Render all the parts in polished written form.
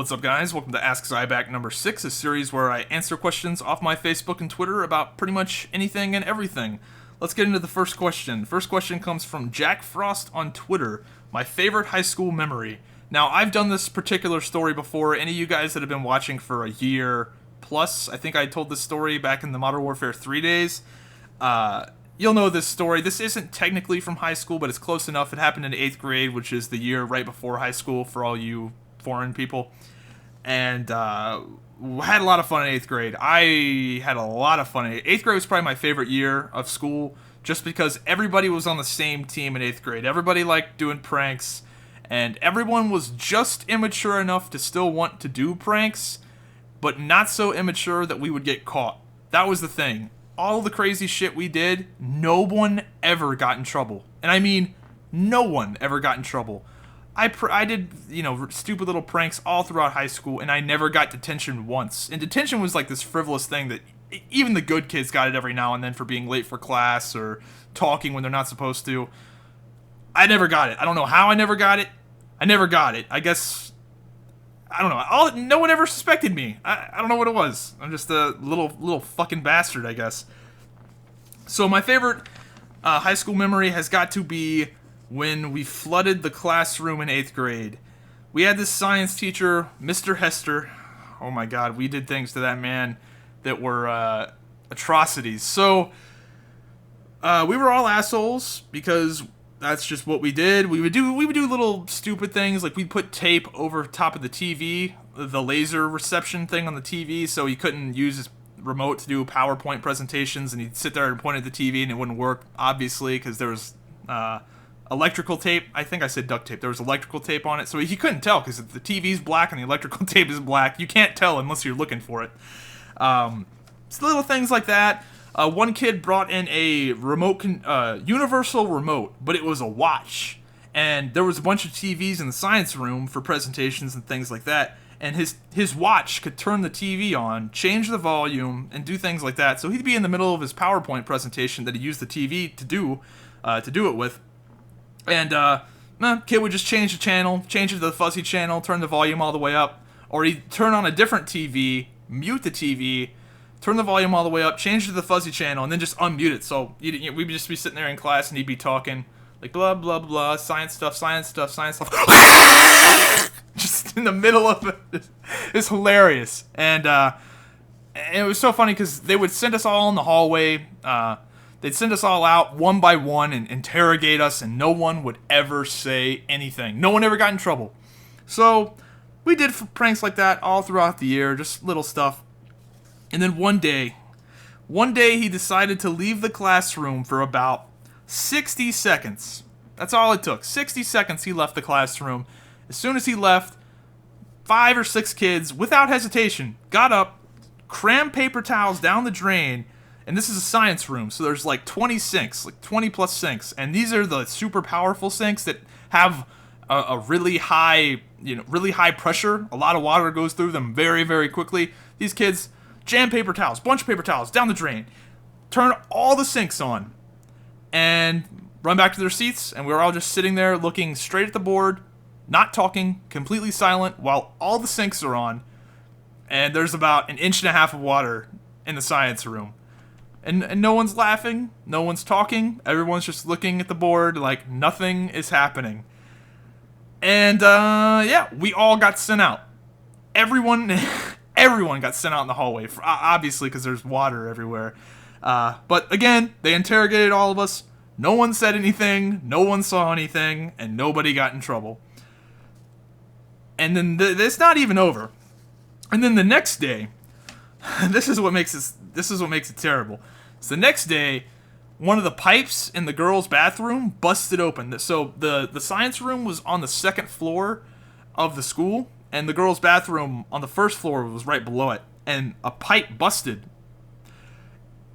What's up, guys? Welcome to Ask Zybak number 6, a series where I answer questions off my Facebook and Twitter about pretty much anything and everything. Let's get into the first question. First question comes from Jack Frost on Twitter. My favorite high school memory. Now, I've done this particular story before. Any of you guys that have been watching for a year plus, I think I told this story back in the Modern Warfare 3 days. You'll know this story. This isn't technically from high school, but it's close enough. It happened in 8th grade, which is the year right before high school for all you foreign people. And had a lot of fun in 8th grade. I had a lot of fun. 8th grade was probably my favorite year of school, just because everybody was on the same team in 8th grade. Everybody liked doing pranks, and everyone was just immature enough to still want to do pranks, but not so immature that we would get caught. That was the thing. All the crazy shit we did, no one ever got in trouble. And I mean, no one ever got in trouble. I did, stupid little pranks all throughout high school, and I never got detention once. And detention was like this frivolous thing that even the good kids got it every now and then for being late for class or talking when they're not supposed to. I never got it. I don't know how I never got it. I never got it. I guess, I don't know. No one ever suspected me. I don't know what it was. I'm just a little fucking bastard, I guess. So my favorite high school memory has got to be when we flooded the classroom in 8th grade. We had this science teacher, Mr. Hester. Oh my god, we did things to that man that were atrocities. So, we were all assholes, because that's just what we did. We would do little stupid things, like we'd put tape over top of the TV, the laser reception thing on the TV, so he couldn't use his remote to do PowerPoint presentations, and he'd sit there and point at the TV, and it wouldn't work, obviously, because there was electrical tape. I think I said duct tape. There was electrical tape on it, so he couldn't tell, because if the TV's black and the electrical tape is black, you can't tell unless you're looking for it. So little things like that. One kid brought in a universal remote, but it was a watch. And there was a bunch of TVs in the science room for presentations and things like that. And his watch could turn the TV on, change the volume, and do things like that. So he'd be in the middle of his PowerPoint presentation that he used the TV to do it with. And kid would just change the channel, change it to the fuzzy channel, turn the volume all the way up. Or he'd turn on a different TV, mute the TV, turn the volume all the way up, change it to the fuzzy channel, and then just unmute it. So we'd just be sitting there in class, and he'd be talking, like, blah, blah, blah, science stuff. Just in the middle of it. It's hilarious. And it was so funny, because they would send us all in the hallway. They'd send us all out one by one and interrogate us, and no one would ever say anything. No one ever got in trouble. So we did pranks like that all throughout the year, just little stuff. And then one day he decided to leave the classroom for about 60 seconds. That's all it took. 60 seconds he left the classroom. As soon as he left, 5 or 6 kids, without hesitation, got up, crammed paper towels down the drain. And this is a science room, so there's like 20 sinks, like 20 plus sinks. And these are the super powerful sinks that have a really high pressure. A lot of water goes through them very, very quickly. These kids jam paper towels, bunch of paper towels down the drain, turn all the sinks on, and run back to their seats. And we were all just sitting there looking straight at the board, not talking, completely silent, while all the sinks are on. And there's about 1.5 inches of water in the science room. And no one's laughing, no one's talking, everyone's just looking at the board like nothing is happening. And, we all got sent out. Everyone got sent out in the hallway, obviously, because there's water everywhere. But again, they interrogated all of us. No one said anything, no one saw anything, and nobody got in trouble. And then it's not even over. And then the next day, this is what makes it terrible. So the next day, one of the pipes in the girls' bathroom busted open. So the science room was on the 2nd floor of the school, and the girls' bathroom on the 1st floor was right below it. And a pipe busted.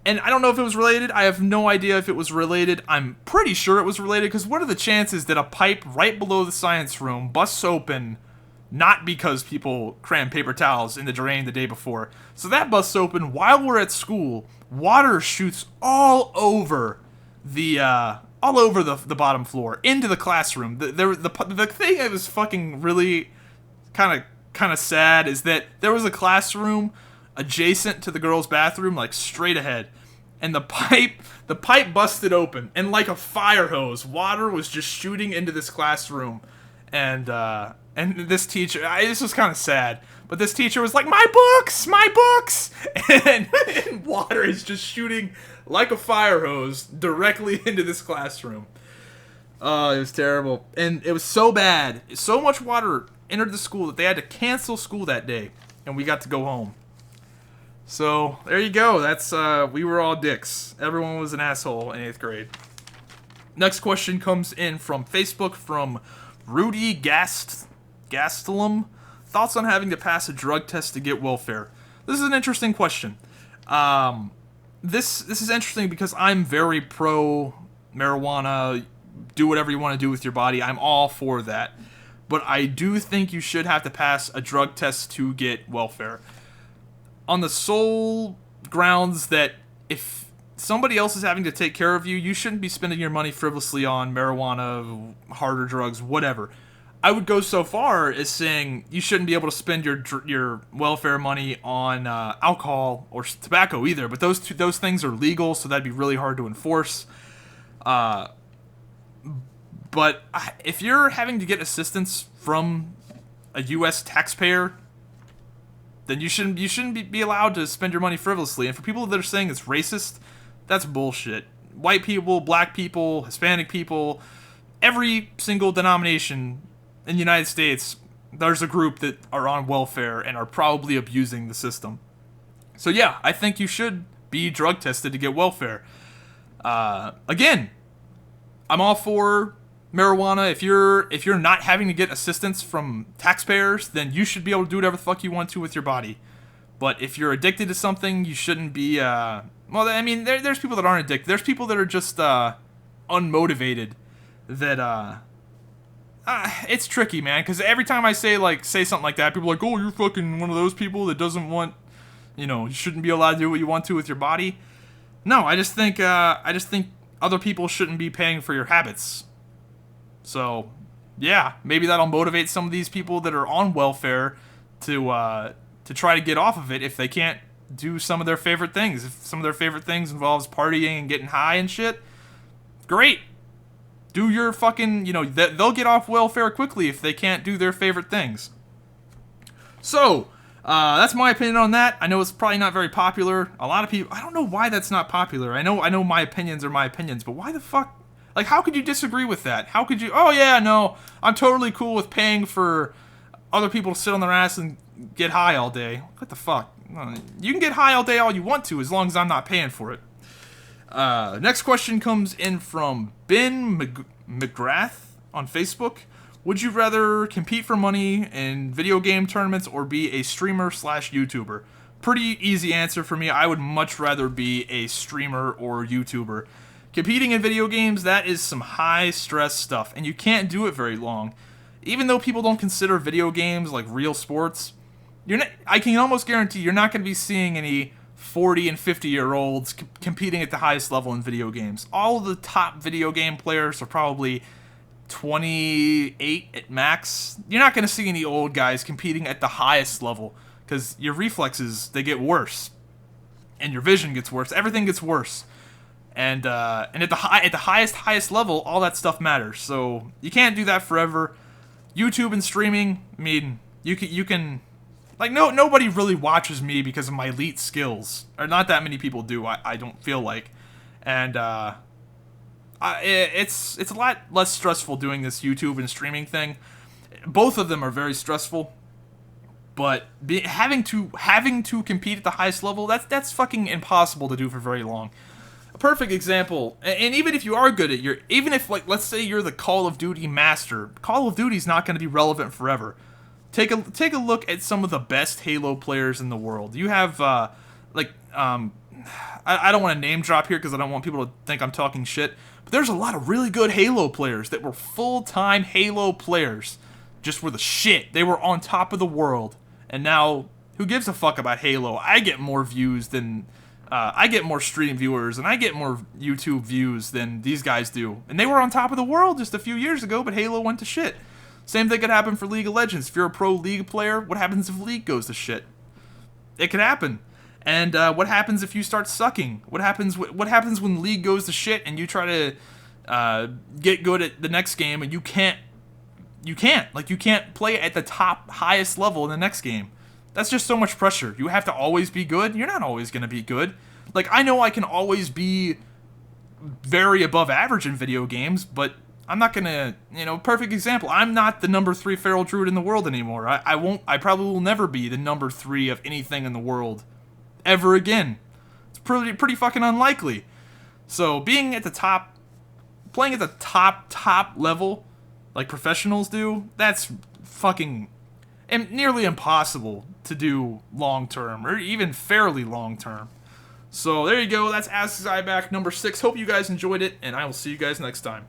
And I don't know if it was related. I have no idea if it was related. I'm pretty sure it was related, because what are the chances that a pipe right below the science room busts open, not because people crammed paper towels in the drain the day before? So that busts open while we're at school. Water shoots all over the bottom floor into the classroom. The thing that was fucking really kind of kind of sad is that there was a classroom adjacent to the girls' bathroom, like straight ahead, and the pipe busted open, and like a fire hose, water was just shooting into this classroom, and this teacher, this was kind of sad, but this teacher was like, my books, and water is just shooting like a fire hose directly into this classroom. Oh, it was terrible, and it was so bad, so much water entered the school that they had to cancel school that day, and we got to go home. So there you go. That's we were all dicks. Everyone was an asshole in 8th grade. Next question comes in from Facebook from Rudy Gastelum. Thoughts on having to pass a drug test to get welfare? This is an interesting question. This is interesting because I'm very pro marijuana. Do whatever you want to do with your body. I'm all for that. But I do think you should have to pass a drug test to get welfare. On the sole grounds that if somebody else is having to take care of you, you shouldn't be spending your money frivolously on marijuana, harder drugs, whatever. I would go so far as saying you shouldn't be able to spend your welfare money on alcohol or tobacco either. But those things are legal, so that'd be really hard to enforce. But if you're having to get assistance from a U.S. taxpayer, then you shouldn't be allowed to spend your money frivolously. And for people that are saying it's racist, that's bullshit. White people, black people, Hispanic people, every single denomination in the United States, there's a group that are on welfare and are probably abusing the system. So yeah, I think you should be drug tested to get welfare. Again, I'm all for marijuana. If you're not having to get assistance from taxpayers, then you should be able to do whatever the fuck you want to with your body. But if you're addicted to something, you shouldn't be. Well, I mean, there's people that aren't addicted. There's people that are just unmotivated. That it's tricky, man. Because every time I say something like that, people are like, "Oh, you're fucking one of those people that doesn't want, you shouldn't be allowed to do what you want to with your body." No, I just think other people shouldn't be paying for your habits. So, yeah, maybe that'll motivate some of these people that are on welfare to try to get off of it if they can't do some of their favorite things. If some of their favorite things involves partying and getting high and shit, great. Do your fucking, they'll get off welfare quickly if they can't do their favorite things. So, that's my opinion on that. I know it's probably not very popular. A lot of people, I don't know why that's not popular. I know my opinions are my opinions, but why the fuck? Like, how could you disagree with that? How could you, oh yeah, no, I'm totally cool with paying for other people to sit on their ass and get high all day. What the fuck? You can get high all day all you want to, as long as I'm not paying for it. Next question comes in from Ben McGrath on Facebook. Would you rather compete for money in video game tournaments or be a streamer/YouTuber? Pretty easy answer for me. I would much rather be a streamer or YouTuber. Competing in video games, that is some high-stress stuff, and you can't do it very long. Even though people don't consider video games like real sports, I can almost guarantee you're not going to be seeing any 40 and 50-year-olds competing at the highest level in video games. All of the top video game players are probably 28 at max. You're not going to see any old guys competing at the highest level, because your reflexes, they get worse, and your vision gets worse. Everything gets worse. And at the highest level, all that stuff matters. So you can't do that forever. YouTube and streaming, I mean, you can like nobody really watches me because of my elite skills, or not that many people do. I don't feel like, and it's a lot less stressful doing this YouTube and streaming thing. Both of them are very stressful, but having to compete at the highest level, that's fucking impossible to do for very long. A perfect example, and even if you are good at even if, like, let's say you're the Call of Duty master, Call of Duty's not going to be relevant forever. Take a look at some of the best Halo players in the world. You have, I don't want to name drop here because I don't want people to think I'm talking shit, but there's a lot of really good Halo players that were full-time Halo players. Just were the shit. They were on top of the world. And now, who gives a fuck about Halo? I get more views than... I get more stream viewers, and I get more YouTube views than these guys do. And they were on top of the world just a few years ago, but Halo went to shit. Same thing could happen for League of Legends. If you're a pro League player, what happens if League goes to shit? It could happen. And what happens if you start sucking? What happens when League goes to shit and you try to get good at the next game and you can't play at the top highest level in the next game? That's just so much pressure. You have to always be good. You're not always going to be good. Like, I know I can always be very above average in video games, but I'm not going to, perfect example. I'm not the number 3 Feral Druid in the world anymore. I probably will never be the number 3 of anything in the world ever again. It's pretty fucking unlikely. So being at the top, playing at the top level, like professionals do, that's fucking nearly impossible to do long term, or even fairly long term. So there you go. That's Ask Zybak number 6. Hope you guys enjoyed it, and I will see you guys next time.